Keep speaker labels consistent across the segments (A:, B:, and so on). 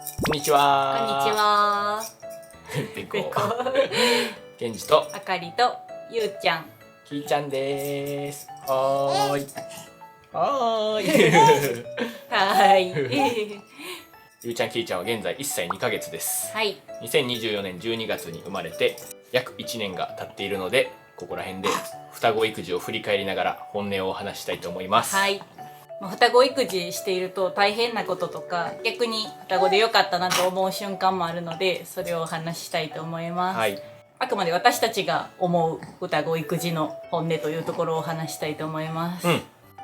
A: こんにち
B: こんにち
A: は。
B: は。
A: ペコ
B: ペコ、
A: ケンジと
B: あかりとゆうちゃん。
A: キーちゃんです。はーい。はーい。
B: はーい。
A: ゆうちゃん、キーちゃんは現在1歳2ヶ月です。
B: はい。
A: 2024年12月に生まれて約1年が経っているので、ここら辺で双子育児を振り返りながら本音を話したいと思います。
B: はい。双子育児していると大変なこととか、逆に双子で良かったなと思う瞬間もあるので、それをお話ししたいと思います。
A: はい。
B: あくまで私たちが思う双子育児の本音というところをお話したいと思います。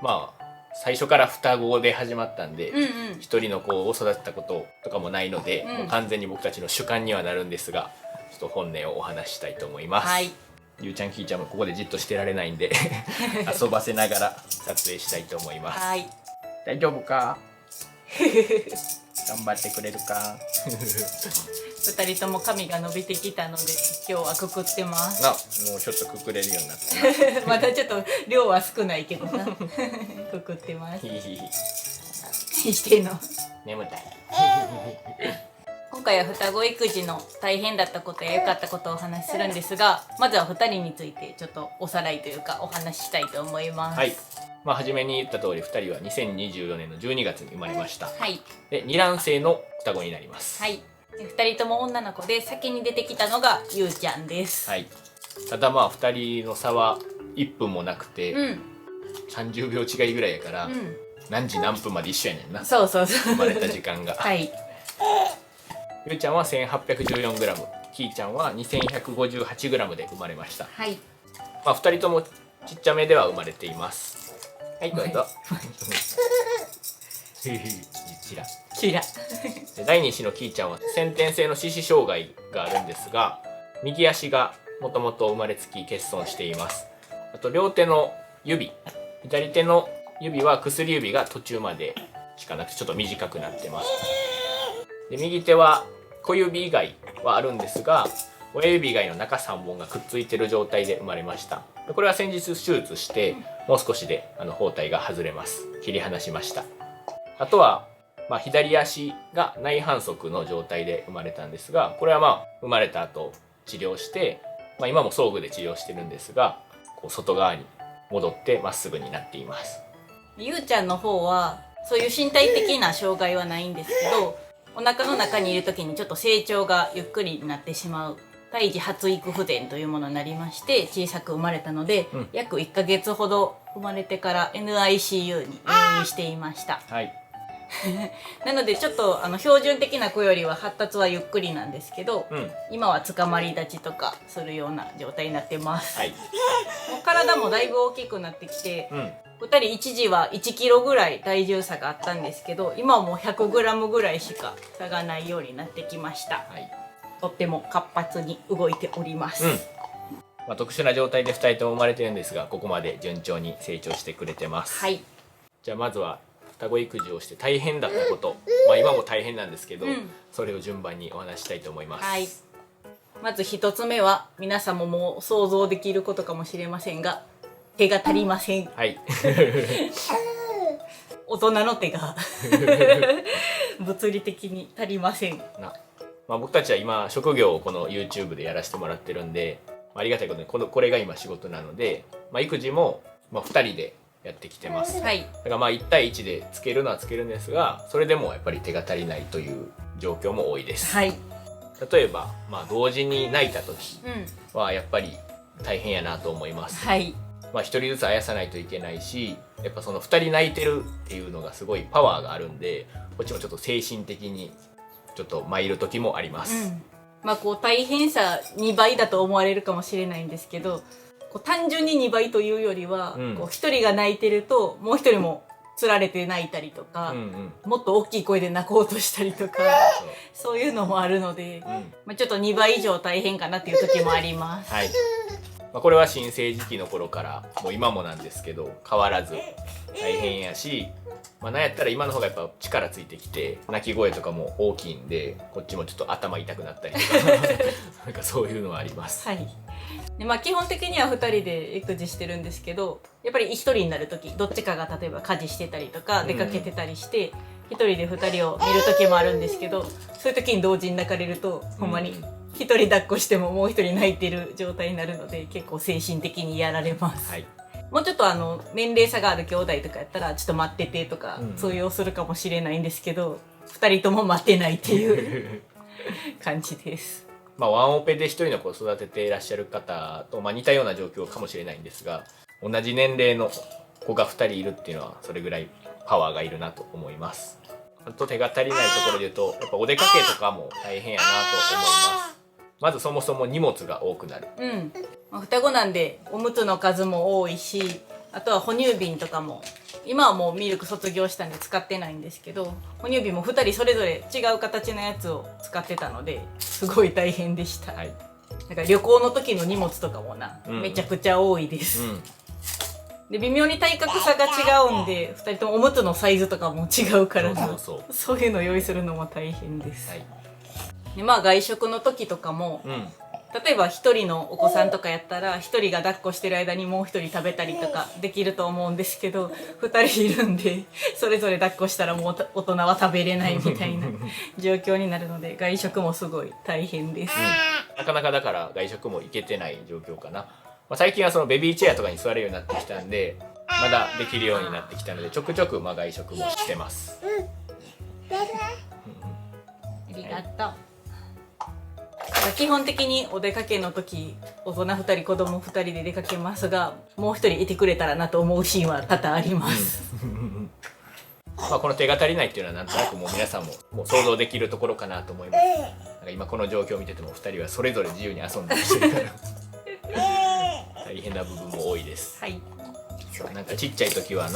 A: まあ最初から双子で始まったんで、
B: うん。
A: 一人の子を育てたこととかもないので、もう完全に僕たちの主観にはなるんですが、ちょっと本音をお話ししたいと思います。
B: はい。
A: ゆうちゃん、きーちゃんもここでじっとしてられないんで遊ばせながら撮影したいと思います。
B: はい。
A: 大丈夫か？頑張ってくれるか？
B: 二人とも髪が伸びてきたので、今日はくくってます。
A: もうちょっとくくれるようになって
B: まだちょっと量は少ないけどな。くくってます。
A: ひひひ
B: 何してんの？
A: 眠たい。
B: 今回は双子育児の大変だったことや良かったことをお話しするんですが、まずは2人についてちょっとおさらいというかお話ししたいと思います。
A: はい。初めに言った通り2人は2024年の12月に生まれました。
B: はい。
A: で、二卵性の双子になります。
B: はい。で2人とも女の子で先に出てきたのがゆうちゃんです。
A: はい。ただ2人の差は1分もなくて、30秒違いぐらいやから、何時何分まで一緒やねんな。
B: そうそうそう。
A: 生まれた時間が。
B: はい。
A: ゆうちゃんは 1814g、きーちゃんは 2158g で生まれました。
B: はい。
A: 2人ともちっちゃめでは生まれています。はい、どうぞ。
B: ちら。
A: 第2子のきーちゃんは先天性の四肢障害があるんですが、右足がもともと生まれつき欠損しています。あと両手の指、左手の指は薬指が途中までしかなくてちょっと短くなってます。で右手は小指以外はあるんですが、親指以外の中3本がくっついている状態で生まれました。これは先日手術してもう少しで包帯が外れます。切り離しました。あとは左足が内反則の状態で生まれたんですが、これは生まれた後治療して、今も装具で治療してるんですが、こう外側に戻ってまっすぐになっています。
B: ゆうちゃんの方はそういう身体的な障害はないんですけど、お腹の中にいる時にちょっと成長がゆっくりになってしまう胎児発育不全というものになりまして、小さく生まれたので、約1ヶ月ほど生まれてから NICU に入院していました。
A: はい。
B: なのでちょっと標準的な子よりは発達はゆっくりなんですけど、今はつかまり立ちとかするような状態になってます。
A: はい。
B: もう体もだいぶ大きくなってきて、2人一時は1キロぐらい体重差があったんですけど、今はもう100グラムぐらいしか差がないようになってきました。
A: はい。
B: とっても活発に動いております。
A: 特殊な状態で2人とも生まれてるんですが、ここまで順調に成長してくれてます。
B: はい。
A: じゃあまずは双子育児をして大変だったこと、今も大変なんですけど、それを順番にお話したいと思います。
B: はい。まず1つ目は皆さんももう想像できることかもしれませんが、手が足りません。
A: はい。
B: 大人の手が物理的に足りません。
A: 僕たちは今職業をこの YouTube でやらせてもらってるんで、ありがたいことにこれが今仕事なので、育児も2人でやってきてます。
B: はい。
A: だから1対1でつけるのはつけるんですが、それでもやっぱり手が足りないという状況も多いです。
B: はい。
A: 例えば同時に泣いた時はやっぱり大変やなと思います。
B: はい。
A: 1人ずつあやさないといけないし、やっぱその2人泣いてるっていうのがすごいパワーがあるんで、こっちもちょっと精神的にちょっと参る時もあります。
B: こう大変さ2倍だと思われるかもしれないんですけど、こう単純に2倍というよりは、こう1人が泣いてるともう1人もつられて泣いたりとか、もっと大きい声で泣こうとしたりとか、そういうのもあるので、ちょっと2倍以上大変かなっていう時もあります。
A: はい。これは新生児期の頃からもう今もなんですけど変わらず大変やし、なんやったら今の方がやっぱ力ついてきて泣き声とかも大きいんで、こっちもちょっと頭痛くなったりとかそういうのはあります。
B: はい。で基本的には2人で育児してるんですけど、やっぱり1人になる時どっちかが例えば家事してたりとか出かけてたりして、一人で二人を見る時もあるんですけど、そういう時に同時に泣かれると、ほんまに一人抱っこしてももう一人泣いてる状態になるので、結構精神的にやられます。
A: はい、
B: もうちょっと年齢差がある兄弟とかやったらちょっと待っててとか通用するかもしれないんですけど、二人とも待ってないっていう感じです。
A: まあワンオペで一人の子を育てていらっしゃる方と、まあ、似たような状況かもしれないんですが、同じ年齢の子が2人いるっていうのはそれぐらいパワーがいるなと思います。あと手が足りないところで言うと、やっぱお出かけとかも大変やなと思います。まずそもそも荷物が多くなる。
B: 双子なんでおむつの数も多いし、あとは哺乳瓶とかも今はもうミルク卒業したんで使ってないんですけど、哺乳瓶も2人それぞれ違う形のやつを使ってたのですごい大変でした。なんか旅行の時の荷物とかもめちゃくちゃ多いです。で微妙に体格差が違うんで、2人ともおむつのサイズとかも違うからそういうの用意するのも大変です。でまあ外食の時とかも、例えば1人のお子さんとかやったら1人が抱っこしてる間にもう1人食べたりとかできると思うんですけど、2人いるんでそれぞれ抱っこしたらもう大人は食べれないみたいな状況になるので、外食もすごい大変です。
A: なかなかだから外食も行けてない状況かな。まあ、最近はそのベビーチェアとかに座れるようになってきたんで、まだできるようになってきたので、ちょくちょくまあ外食もしてます。
B: ありがとう。基本的にお出かけの時、大人2人子供2人で出かけますが、もう1人いてくれたらなと思うシーンは多々あります。
A: まあこの手が足りないっていうのはなんとなくもう皆さんも想像できるところかなと思います。なんか今この状況を見てても2人はそれぞれ自由に遊んでしてるから大変な部分も多いです。なんかちっちゃい時は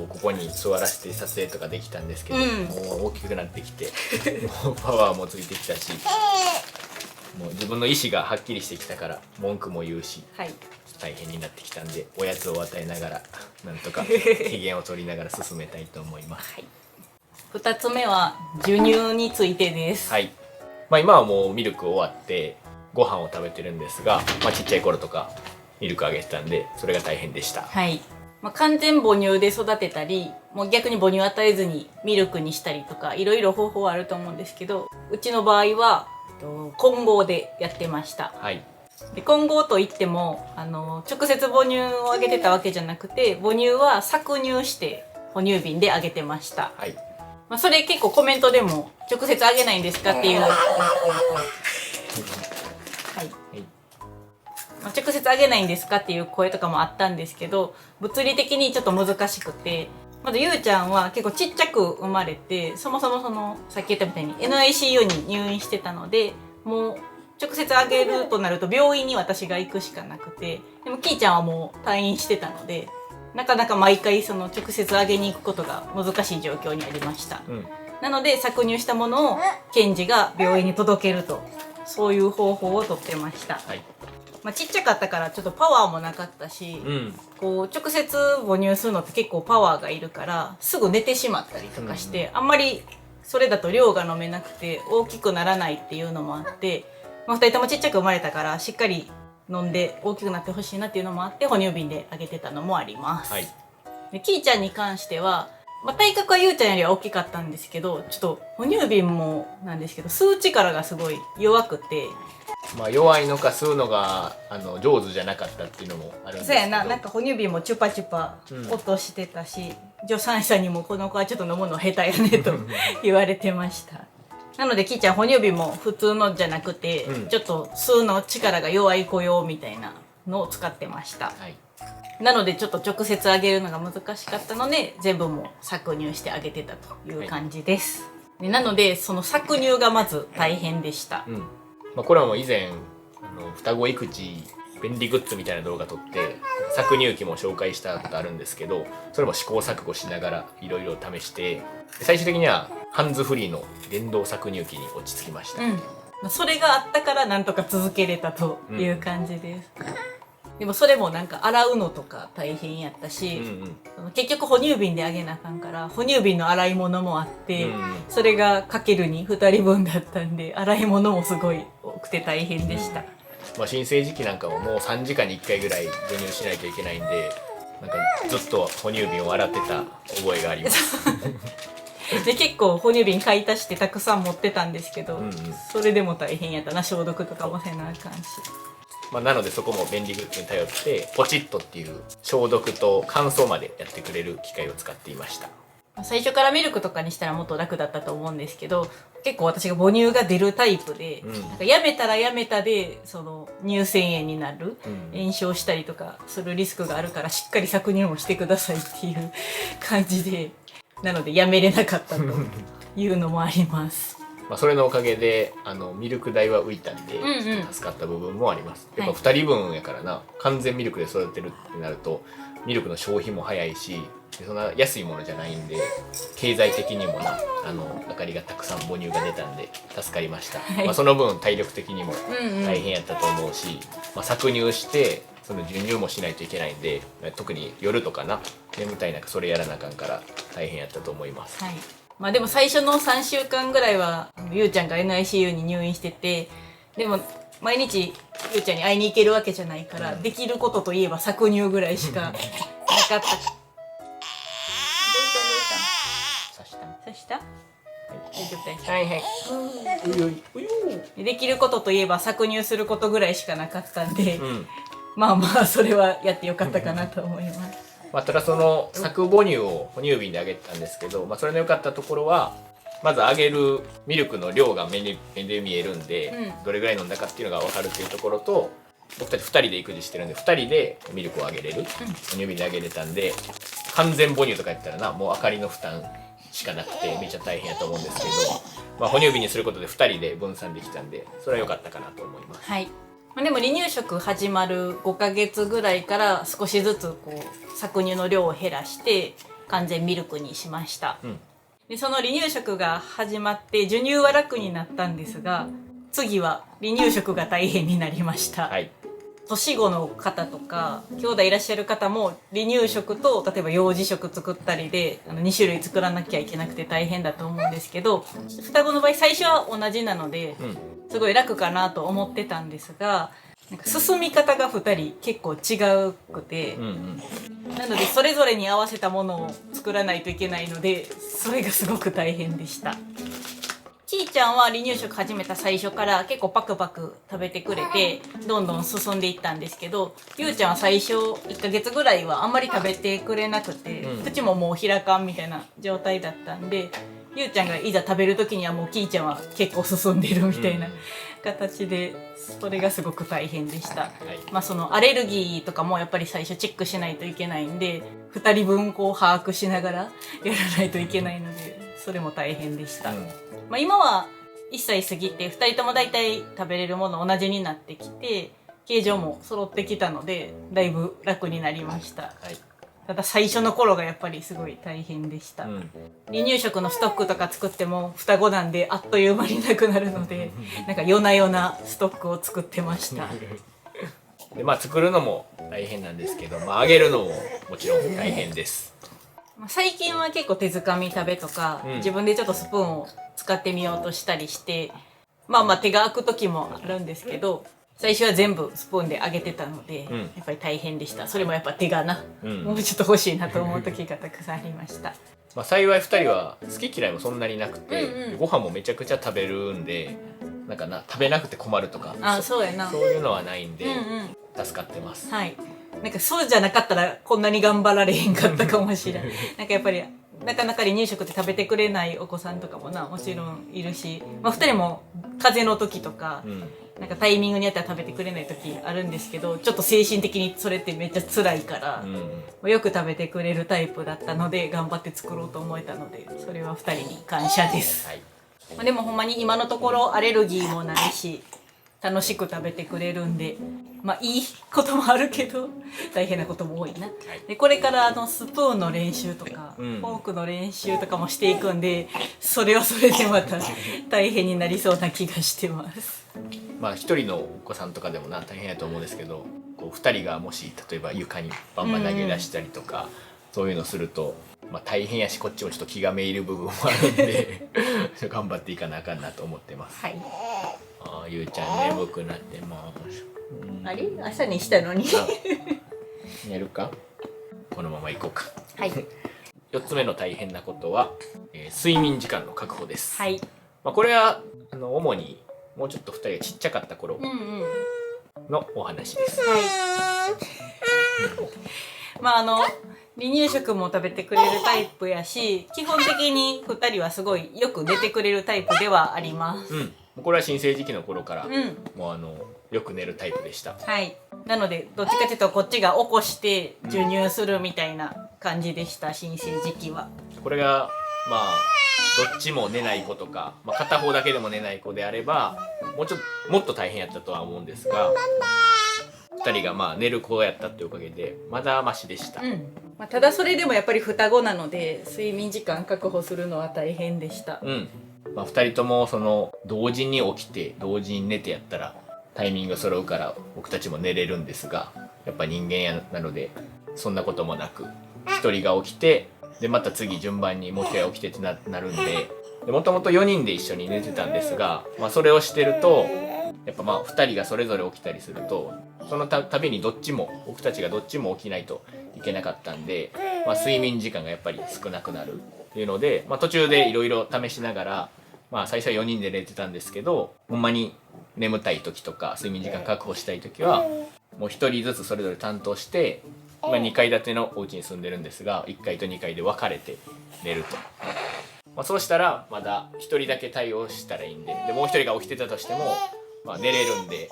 A: ここに座らせて撮影とかできたんですけど、もう大きくなってきてもうパワーもついてきたし、もう自分の意思がはっきりしてきたから文句も言うし、大変になってきたんで、おやつを与えながらなんとか機嫌を取りながら進めたいと思います。
B: 2つ目は授乳についてです。
A: まあ、今はもうミルク終わってご飯を食べてるんですが、まあ、ちっちゃい頃とかミルクあげてたんでそれが大変でした。
B: まあ、完全母乳で育てたり、もう逆に母乳与えずにミルクにしたりとか、いろいろ方法はあると思うんですけど、うちの場合は混合でやってました。で混合といっても直接母乳をあげてたわけじゃなくて、母乳は搾乳して哺乳瓶であげてました。まあ、それ結構コメントでも直接あげないんですかっていう直接あげないんですかっていう声とかもあったんですけど、物理的にちょっと難しくて、まずゆうちゃんは結構ちっちゃく生まれて、そもそもさっき言ったみたいに NICU に入院してたので、もう直接あげるとなると病院に私が行くしかなくて、でもきーちゃんはもう退院してたので、なかなか毎回その直接あげに行くことが難しい状況にありました。なので搾乳したものをケンジが病院に届けると、そういう方法をとってました。まあ、ちっちゃかったからちょっとパワーもなかったし、こう直接母乳するのって結構パワーがいるからすぐ寝てしまったりとかして、あんまりそれだと量が飲めなくて大きくならないっていうのもあって、まあ、2人ともちっちゃく生まれたからしっかり飲んで大きくなってほしいなっていうのもあって哺乳瓶であげてたのもあります。できーちゃんに関しては、まあ、体格はゆうちゃんよりは大きかったんですけど、ちょっと哺乳瓶もなんですけど吸う力がすごい弱くて、
A: まあ弱いのか吸うのが上手じゃなかったっていうのもあるんですけど、
B: そうやな、なんか哺乳瓶もチュパチュパ音してたし、助産師さんにもこの子はちょっと飲むの下手やねと言われてました。なのできーちゃん哺乳瓶も普通のじゃなくて、ちょっと吸うの力が弱い子用みたいなのを使ってました。なのでちょっと直接あげるのが難しかったので全部もう搾乳してあげてたという感じです。でなのでその搾乳がまず大変でした。
A: まあ、これはもう以前双子育児便利グッズみたいな動画撮って搾乳機も紹介したことあるんですけど、それも試行錯誤しながらいろいろ試して、最終的にはハンズフリーの電動搾乳機に落ち着きました。
B: それがあったからなんとか続けれたという感じです。でもそれもなんか洗うのとか大変やったし、結局哺乳瓶であげなあかんから哺乳瓶の洗い物もあって、それがかけるに2人分だったんで洗い物もすごい多くて大変でした。
A: まあ、新生児期なんかももう3時間に1回ぐらい授乳しないといけないんで、なんかずっと哺乳瓶を洗ってた覚えがあります
B: で結構哺乳瓶買い足してたくさん持ってたんですけど、それでも大変やったな。消毒とかもせなあかんし。
A: なのでそこも便利グッズに頼ってポチッとっていう消毒と乾燥までやってくれる機械を使っていました。
B: 最初からミルクとかにしたらもっと楽だったと思うんですけど、結構私が母乳が出るタイプで、なんかやめたらやめたでその乳腺炎になる、炎症したりとかするリスクがあるからしっかり搾乳もしてくださいっていう感じで、なのでやめれなかったというのもあります。
A: それのおかげでミルク代は浮いたんで、助かった部分もあります。やっぱ2人分やからな、完全ミルクで育てるってなるとミルクの消費も早いし、そんな安いものじゃないんで経済的にもなあかりがたくさん母乳が出たんで助かりました。その分体力的にも大変やったと思うし、搾乳してその授乳もしないといけないんで、特に夜とかな眠たい中それやらなあかんから大変やったと思います。
B: でも最初の3週間ぐらいはゆうちゃんが NICU に入院してて、でも毎日ゆうちゃんに会いに行けるわけじゃないから、できることといえば搾乳ぐらいしかなかった。刺した？大丈夫です。
A: はいはい。
B: できることといえば搾乳することぐらいしかなかったんで、それはやってよかったかなと思います。
A: ただその搾母乳を哺乳瓶であげたんですけど、それの良かったところはまずあげるミルクの量が目で見えるんで、どれぐらい飲んだかっていうのが分かるっていうところと、僕たち2人で育児してるんで2人でミルクをあげれる、哺乳瓶であげれたんで、完全母乳とかやったらなもうあかりの負担しかなくてめっちゃ大変やと思うんですけど、哺乳瓶にすることで2人で分散できたんでそれは良かったかなと思います。
B: でも離乳食始まる5ヶ月ぐらいから少しずつこう搾乳の量を減らして完全ミルクにしました。でその離乳食が始まって授乳は楽になったんですが、次は離乳食が大変になりました。年子の方とか兄弟いらっしゃる方も離乳食と例えば幼児食作ったりで2種類作らなきゃいけなくて大変だと思うんですけど、双子の場合最初は同じなのですごい楽かなと思ってたんですが、なんか進み方が2人結構違くて、なのでそれぞれに合わせたものを作らないといけないので、それがすごく大変でした。ちーちゃんは離乳食始めた最初から結構パクパク食べてくれてどんどん進んでいったんですけど、ゆうちゃんは最初1ヶ月ぐらいはあんまり食べてくれなくて、口ももう開かんみたいな状態だったんで、ゆうちゃんがいざ食べる時にはもうきーちゃんは結構進んでるみたいな形で、それがすごく大変でした。そのアレルギーとかもやっぱり最初チェックしないといけないんで、2人分こう把握しながらやらないといけないので、それも大変でした。今は1歳過ぎて2人とも大体食べれるもの同じになってきて形状も揃ってきたのでだいぶ楽になりました。ただ最初の頃がやっぱりすごい大変でした。離乳食のストックとか作っても双子なんであっという間になくなるので、なんか夜な夜なストックを作ってました。
A: で作るのも大変なんですけど、揚げるのももちろん大変です。
B: 最近は結構手づかみ食べとか、自分でちょっとスプーンを使ってみようとしたりして、手が空く時もあるんですけど、最初は全部スプーンで揚げてたので、やっぱり大変でした。それもやっぱ手がな、もうちょっと欲しいなと思う時がたくさんありました。
A: 幸い2人は好き嫌いもそんなになくて、ご飯もめちゃくちゃ食べるんで、なんか食べなくて困るとか
B: そうやな、
A: そういうのはないんで、助かってます。
B: なんかそうじゃなかったらこんなに頑張られへんかったかもしれない。なんかやっぱりなかなか離乳食って食べてくれないお子さんとかももちろんいるし、2人も風邪の時とか、なんかタイミングによっては食べてくれない時あるんですけど、ちょっと精神的にそれってめっちゃ辛いから、よく食べてくれるタイプだったので頑張って作ろうと思えたので、それは2人に感謝です。でもほんまに今のところアレルギーもないし楽しく食べてくれるんで、いいこともあるけど大変なことも多いな。でこれからスプーンの練習とか、フォークの練習とかもしていくんで、それはそれでまた大変になりそうな気がしてます。
A: 一人のお子さんとかでも大変やと思うんですけど、2人がもし例えば床にバンバン投げ出したりとか、そういうのすると、大変やしこっちもちょっと気がめいる部分もあるんで頑張っていかなあかんなと思ってます。ゆうちゃん眠くなってます。
B: あれ朝にしたのに
A: やるか、このまま行こうか。4つ目の大変なことは、睡眠時間の確保です。
B: はい。
A: これは主にもうちょっと2人がちっちゃかった頃のお話です。
B: はい。離乳食も食べてくれるタイプやし、基本的に2人はすごいよく寝てくれるタイプではあります。
A: これは新生児期の頃から、もうよく寝るタイプでした。
B: はい。なのでどっちかというとこっちが起こして授乳するみたいな感じでした、新生児期は。
A: これがどっちも寝ない子とか、片方だけでも寝ない子であればもっと大変やったとは思うんですが、2人が寝る子やったっていうおかげでまだマシでした。
B: ただそれでもやっぱり双子なので睡眠時間確保するのは大変でした。
A: 2人とも同時に起きて同時に寝てやったらタイミング揃うから僕たちも寝れるんですが、やっぱ人間なのでそんなこともなく、1人が起きてでまた次順番にもう1人が起きてってなるんで、もともと4人で一緒に寝てたんですが、それをしてるとやっぱ2人がそれぞれ起きたりすると、そのたびに僕たちがどっちも起きないといけなかったんで、睡眠時間がやっぱり少なくなるっていうので、途中でいろいろ試しながら、最初は4人で寝てたんですけど、ほんまに眠たい時とか睡眠時間確保したい時はもう1人ずつそれぞれ担当して、2階建てのお家に住んでるんですが、1階と2階で分かれて寝ると。そうしたらまだ1人だけ対応したらいいんで、もう1人が起きてたとしても、寝れるんで、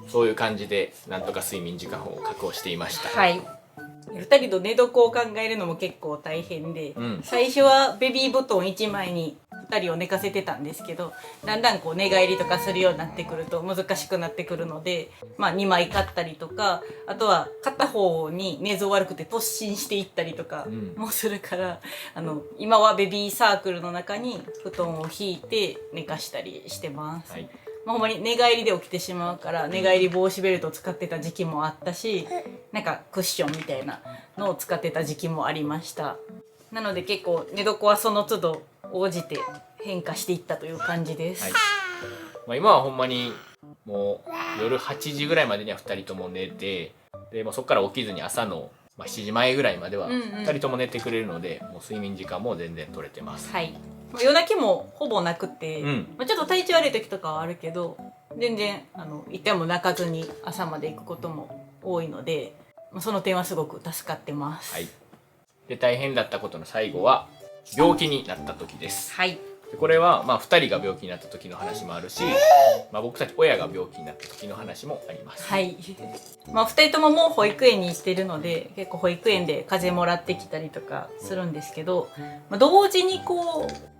A: そういう感じでなんとか睡眠時間を確保していました。
B: はい。2人と寝床を考えるのも結構大変で、最初はベビー布団1枚に2人を寝かせてたんですけど、だんだん寝返りとかするようになってくると難しくなってくるので、2枚買ったりとか、あとは片方に寝相悪くて突進していったりとかもするから、今はベビーサークルの中に布団を敷いて寝かしたりしてます。ほんまに寝返りで起きてしまうから寝返り防止ベルトを使ってた時期もあったし、なんかクッションみたいなのを使ってた時期もありました。なので結構寝床はその都度応じて変化していったという感じです。
A: 今はほんまにもう夜8時ぐらいまでには2人とも寝て、でそこから起きずに朝の7時前ぐらいまでは2人とも寝てくれるので、もう睡眠時間も全然取れてます。
B: 夜泣きもほぼなくて、ちょっと体調悪い時とかはあるけど、全然いても泣かずに朝まで行くことも多いので、その点はすごく助かってます。
A: で大変だったことの最後は病気になった時です。でこれは2人が病気になった時の話もあるし、僕たち親が病気になった時の話もあります。
B: 2人とももう保育園に行ってるので、結構保育園で風邪もらってきたりとかするんですけど、同時に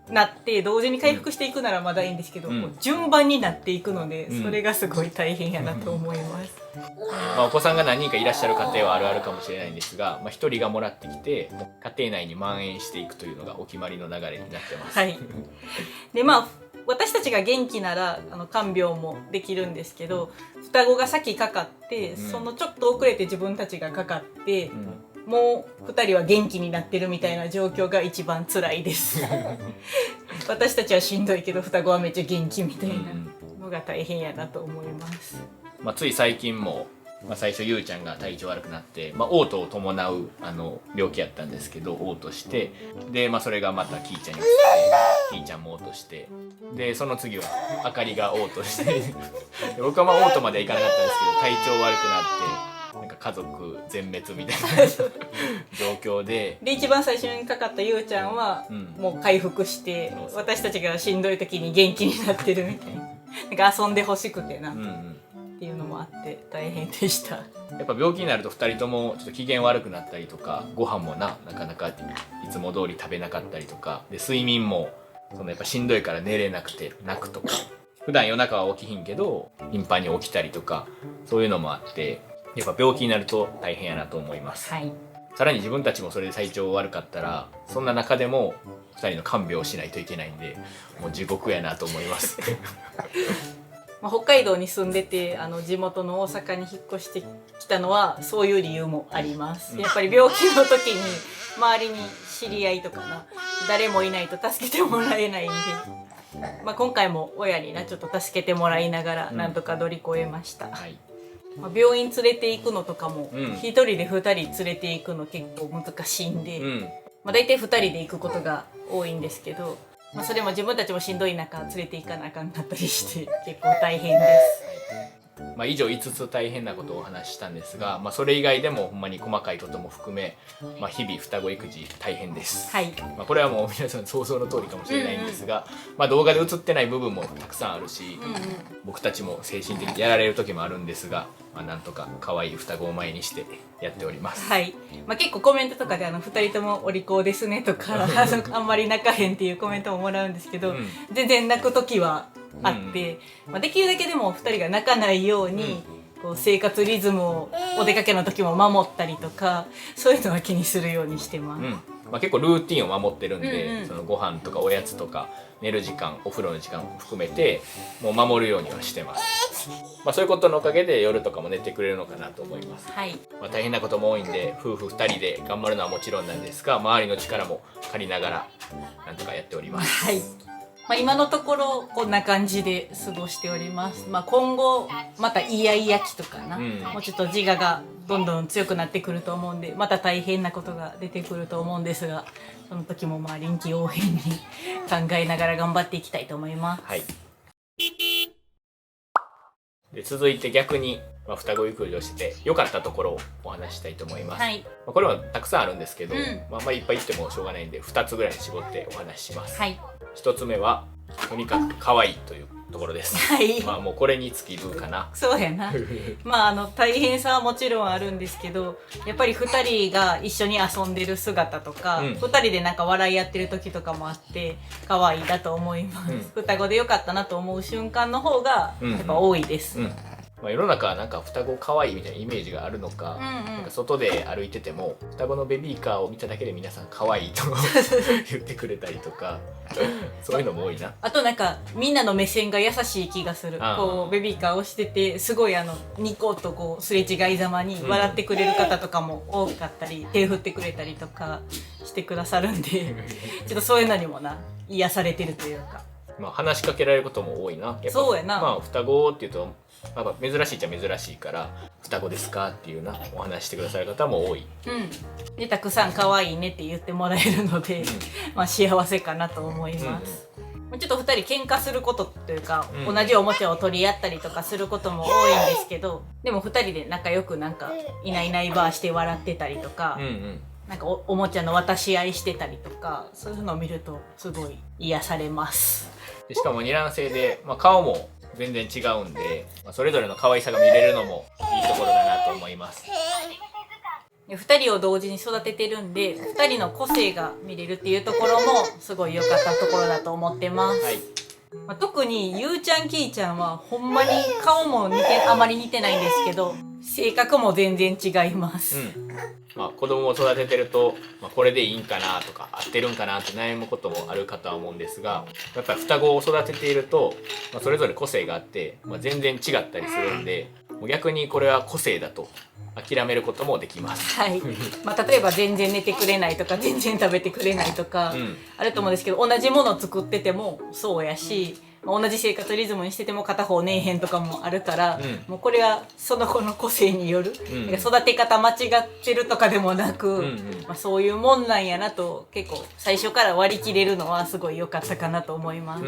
B: なって同時に回復していくならまだいいんですけど、順番になっていくので、それがすごい大変やなと思います。
A: お子さんが何人かいらっしゃる家庭はあるあるかもしれないんですが、1人がもらってきて家庭内に蔓延していくというのがお決まりの流れになってます。
B: で私たちが元気なら看病もできるんですけど、双子が先かかって、そのちょっと遅れて自分たちがかかって、もう2人は元気になってるみたいな状況が一番辛いです私たちはしんどいけど双子はめっちゃ元気みたいなのが大変やなと思います。
A: つい最近も、最初ゆうちゃんが体調悪くなって、嘔吐を伴う病気やったんですけど、嘔吐して、で、それがまたきーちゃんに移ってきーちゃんも嘔吐して、でその次はあかりが嘔吐して僕は嘔吐まではいかなかったんですけど、体調悪くなってなんか家族全滅みたいな状況で
B: 一番最初にかかったゆうちゃんは、もう回復して、私たちがしんどい時に元気になってるみたいな、なんか遊んでほしくてな、っていうのもあって大変でした。
A: やっぱ病気になると2人ともちょっと機嫌悪くなったりとか、ご飯もなかなかいつも通り食べなかったりとかで、睡眠もやっぱしんどいから寝れなくて泣くとか、普段夜中は起きひんけど頻繁に起きたりとか、そういうのもあって、やっぱ病気になると大変やなと思います。さらに自分たちもそれで体調悪かったら、そんな中でも2人の看病をしないといけないんで、もう地獄やなと思います
B: 北海道に住んでて地元の大阪に引っ越してきたのはそういう理由もあります。やっぱり病気の時に周りに知り合いとか誰もいないと助けてもらえないんで、今回も親にちょっと助けてもらいながらなんとか乗り越えました。病院連れて行くのとかも、
A: うん
B: 1人で2人連れて行くの結構難しいんで、大体2人で行くことが多いんですけど、それも自分たちもしんどい中連れて行かなあかんかったりして結構大変です。
A: 以上5つ大変なことをお話ししたんですが、それ以外でもほんまに細かいことも含め、日々双子育児大変です、
B: はい。
A: これはもう皆さん想像の通りかもしれないんですが、動画で映ってない部分もたくさんあるし、僕たちも精神的にやられる時もあるんですが、なんとか可愛い双子を前にしてやっております。
B: はい。結構コメントとかで2人ともお利口ですねとかあんまり泣かへんっていうコメントももらうんですけど、全然泣く時はあって、できるだけでも2人が泣かないように、こう生活リズムをお出かけの時も守ったりとか、そういうのは気にするようにしてます。
A: 結構ルーティンを守ってるんで、そのご飯とかおやつとか寝る時間、お風呂の時間を含めてもう守るようにはしてます。そういうことのおかげで夜とかも寝てくれるのかなと思います。
B: はい。
A: 大変なことも多いんで、夫婦2人で頑張るのはもちろんなんですが、周りの力も借りながらなんとかやっております。
B: はい。今のところこんな感じで過ごしております。今後またイヤイヤ期とかな、もうちょっと自我がどんどん強くなってくると思うんで、また大変なことが出てくると思うんですが、その時も臨機応変に考えながら頑張っていきたいと思います。
A: はい。で続いて逆に、双子育児をして良かったところをお話ししたいと思います。
B: はい。
A: これはたくさんあるんですけど、いっぱい言ってもしょうがないんで2つぐらいに絞ってお話しします。
B: はい。
A: 1つ目はとにかく可愛いというところです。
B: はい。
A: もうこれに尽きるかな。
B: そうやな。大変さはもちろんあるんですけど、やっぱり2人が一緒に遊んでる姿とか、2人でなんか笑い合ってる時とかもあって可愛いだと思います。双子でよかったなと思う瞬間の方がやっぱ多いです。
A: 世の中はなんか双子可愛いみたいなイメージがあるのか、なんか外で歩いてても双子のベビーカーを見ただけで皆さん可愛いと言ってくれたりとかそういうのも多いな。
B: あとなんかみんなの目線が優しい気がする。こうベビーカーをしててすごいニコッとこうすれ違いざまに笑ってくれる方とかも多かったり、手振ってくれたりとかしてくださるんでちょっとそういうのにも癒されてるというか。
A: 話しかけられることも多いな。
B: そうやな。
A: 双子っていうと珍しいっちゃ珍しいから双子ですかっていうお話してくださる方も多い。
B: でたくさん可愛いねって言ってもらえるので、幸せかなと思います。ちょっと2人喧嘩することというか、同じおもちゃを取り合ったりとかすることも多いんですけど、でも2人で仲良くなんかいないいないばあして笑ってたりとか、なんかおもちゃの渡し合いしてたりとか、そういうのを見るとすごい癒されます。
A: しかも二卵性で、顔も全然違うんで、それぞれの可愛さが見れるのもいいところだなと思います。
B: 2人を同時に育ててるんで、2人の個性が見れるっていうところもすごい良かったところだと思ってます。特にゆうちゃんきーちゃんはほんまに顔もあまり似てないんですけど、性格も全然違います。
A: 子供を育ててると、これでいいんかなとか合ってるんかなって悩むこともあるかとは思うんですが、やっぱり双子を育てていると、それぞれ個性があって、全然違ったりするんで、逆にこれは個性だと諦めることもできます。
B: はい。例えば全然寝てくれないとか全然食べてくれないとか、あると思うんですけど、同じものを作っててもそうやし、同じ生活リズムにしてても片方寝えへんとかもあるから、もうこれはその子の個性による、育て方間違ってるとかでもなく、そういうもんなんやなと結構最初から割り切れるのはすごい良かったかなと思います。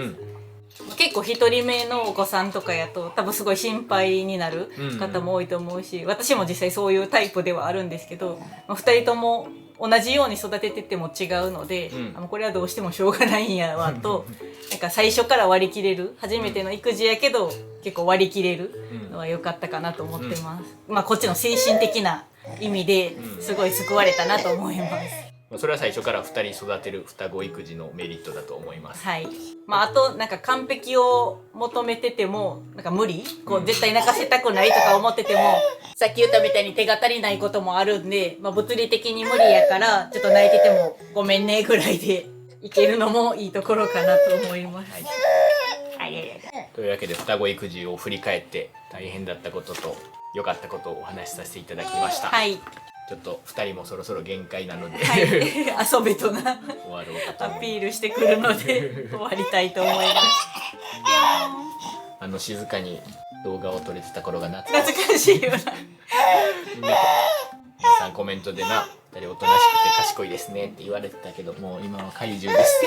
B: 結構一人目のお子さんとかやと多分すごい心配になる方も多いと思うし、私も実際そういうタイプではあるんですけど、2人とも同じように育ててても違うので、これはどうしてもしょうがないんやわとなんか最初から割り切れる、初めての育児やけど結構割り切れるのは良かったかなと思ってます。こっちの精神的な意味ですごい救われたなと思います。
A: それは最初から2人育てる双子育児のメリットだと思います。
B: はい。あとなんか完璧を求めててもなんか無理、絶対泣かせたくないとか思ってても、さっき言ったみたいに手が足りないこともあるんで、物理的に無理やからちょっと泣いててもごめんねぐらいでいけるのもいいところかなと思います。
A: というわけで双子育児を振り返って大変だったことと良かったことをお話しさせていただきました。ちょっと2人もそろそろ限界なので、
B: 遊べとな
A: 終わろうかと
B: アピールしてくるので終わりたいと思います。
A: 静かに動画を撮れてた頃が
B: 懐かしいよな。
A: 皆さんコメントでな2人おとなしくて賢いですねって言われてたけど、もう今は怪獣です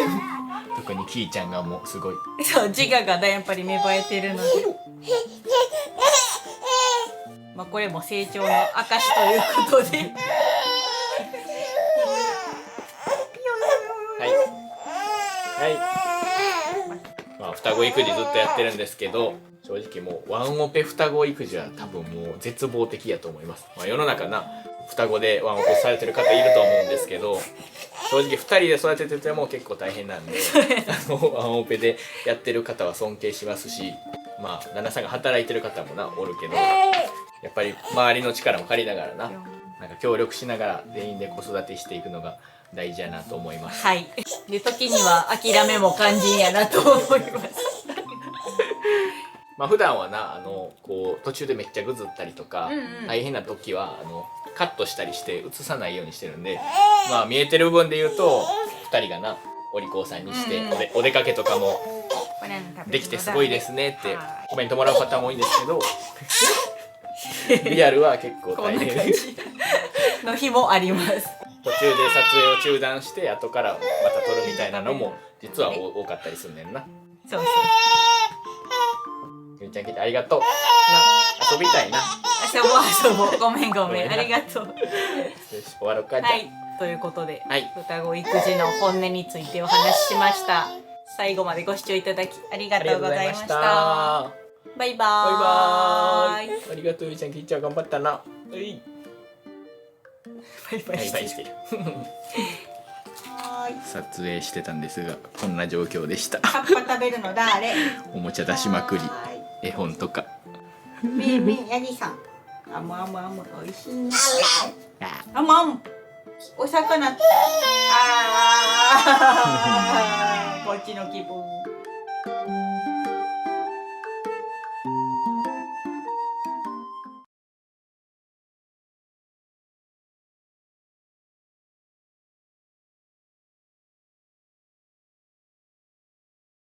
A: 特にキーちゃんがもうすごい、
B: そう自我がやっぱり芽生えてるのでまあこれも成長の証ということで
A: はい、まあ、双子育児ずっとやってるんですけど、正直もうワンオペ双子育児は多分もう絶望的やと思います。まあ、世の中な双子でワンオペされてる方いると思うんですけど、正直2人で育ててても結構大変なんでワンオペでやってる方は尊敬しますし、まあ旦那さんが働いてる方もなおるけど、やっぱり周りの力も借りながらなんか協力しながら全員で子育てしていくのが大事やなと思います。
B: はい。で時には諦めも肝心やなと思います。
A: まあ普段はなこう途中でめっちゃぐずったりとか、大変な時はカットしたりして映さないようにしてるんで、まあ見えてる部分で言うと2人がなお利口さんにして、お出かけとかもできてすごいですねってコメントもらう方も多いんですけどリアルは結構大変
B: の日もあります。
A: 途中で撮影を中断して後からまた撮るみたいなのも実は多かったりすんねんな。
B: そうそう。
A: ゆうちゃん来てありがとう。遊びたいな。
B: 遊ぼう。ごめんありがとう。
A: よし終わろうか。じゃあ、
B: はい、ということで、
A: はい、
B: 双子育児の本音についてお話ししました。最後までご視聴いただきありがとうございました。バイバーイ。
A: ありがとうゆうちゃん、きっちゃん頑張ったな。
B: バイ
A: バイしてる。撮影してたんですがこんな状況でした。
B: 葉っぱ食べるの誰？
A: おもちゃ出しまくり、絵本とか。
B: ヤギさん。あむ美味しいね。お魚。こっちの気分。